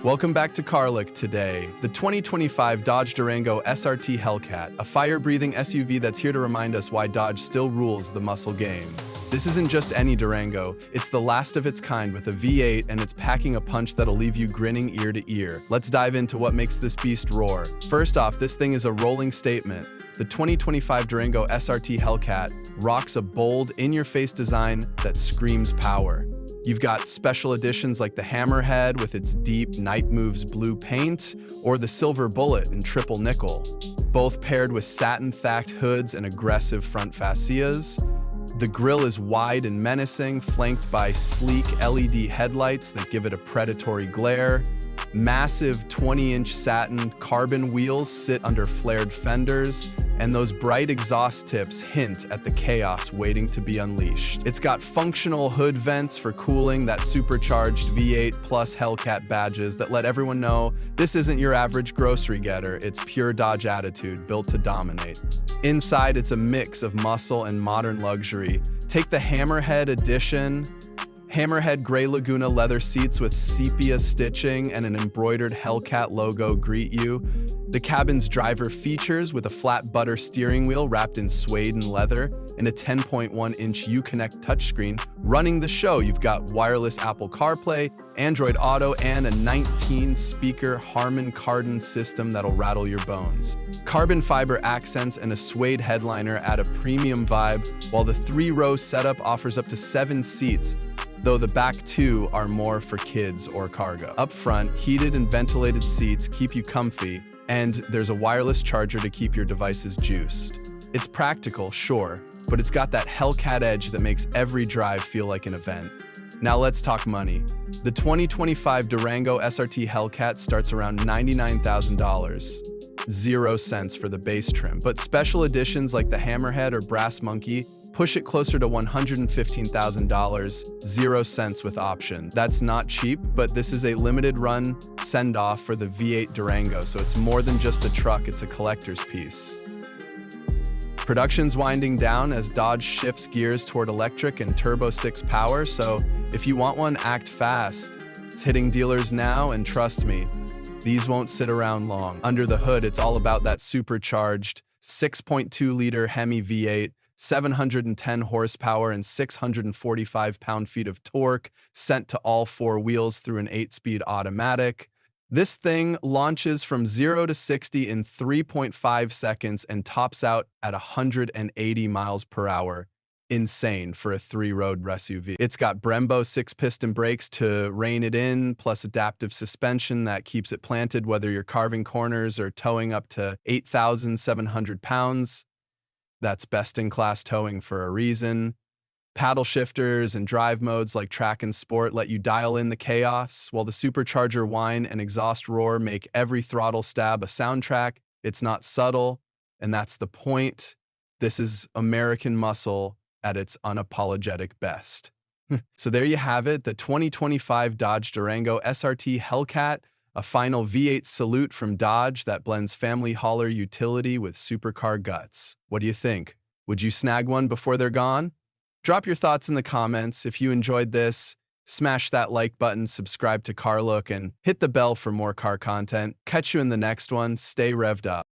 Welcome back to Carlick today. The 2025 Dodge Durango SRT Hellcat, a fire-breathing SUV that's here to remind us why Dodge still rules the muscle game. This isn't just any Durango, it's the last of its kind with a V8, and it's packing a punch that'll leave you grinning ear to ear. Let's dive into what makes this beast roar. First off, this thing is a rolling statement. The 2025 Durango SRT Hellcat rocks a bold, in-your-face design that screams power. You've got special editions like the Hammerhead with its deep Night Moves blue paint, or the Silver Bullet in triple nickel, both paired with satin-thacked hoods and aggressive front fascias. The grille is wide and menacing, flanked by sleek LED headlights that give it a predatory glare. Massive 20-inch satin carbon wheels sit under flared fenders, and those bright exhaust tips hint at the chaos waiting to be unleashed. It's got functional hood vents for cooling, that supercharged V8 plus Hellcat badges that let everyone know this isn't your average grocery getter, it's pure Dodge attitude built to dominate. Inside, it's a mix of muscle and modern luxury. Take the Hammerhead edition. Hammerhead Gray Laguna leather seats with sepia stitching and an embroidered Hellcat logo greet you. The cabin's driver features with a flat butter steering wheel wrapped in suede and leather and a 10.1-inch Uconnect touchscreen. Running the show, you've got wireless Apple CarPlay, Android Auto, and a 19-speaker Harman Kardon system that'll rattle your bones. Carbon fiber accents and a suede headliner add a premium vibe, while the 3-row setup offers up to 7 seats, though the back 2 are more for kids or cargo. Up front, heated and ventilated seats keep you comfy, and there's a wireless charger to keep your devices juiced. It's practical, sure, but it's got that Hellcat edge that makes every drive feel like an event. Now let's talk money. The 2025 Durango SRT Hellcat starts around $99,000. 0 cents for the base trim, but special editions like the Hammerhead or Brass Monkey push it closer to $115,000, 0 cents with option. That's not cheap, but this is a limited run send-off for the V8 Durango, so it's more than just a truck, it's a collector's piece. Production's winding down as Dodge shifts gears toward electric and Turbo 6 power, so if you want one, act fast. It's hitting dealers now, and trust me, these won't sit around long. Under the hood, it's all about that supercharged 6.2-liter HEMI V8, 710 horsepower and 645 pound-feet of torque, sent to all 4 wheels through an 8-speed automatic. This thing launches from 0 to 60 in 3.5 seconds and tops out at 180 miles per hour. Insane for a 3-road SUV. It's got Brembo 6-piston brakes to rein it in, plus adaptive suspension that keeps it planted whether you're carving corners or towing up to 8,700 pounds. That's best-in-class towing for a reason. Paddle shifters and drive modes like Track and Sport let you dial in the chaos, while the supercharger whine and exhaust roar make every throttle stab a soundtrack. It's not subtle, and that's the point. This is American muscle at its unapologetic best. So there you have it, the 2025 Dodge Durango SRT Hellcat, a final V8 salute from Dodge that blends family hauler utility with supercar guts. What do you think? Would you snag one before they're gone? Drop your thoughts in the comments. If you enjoyed this, smash that like button, subscribe to Carlook, and hit the bell for more car content. Catch you in the next one. Stay revved up.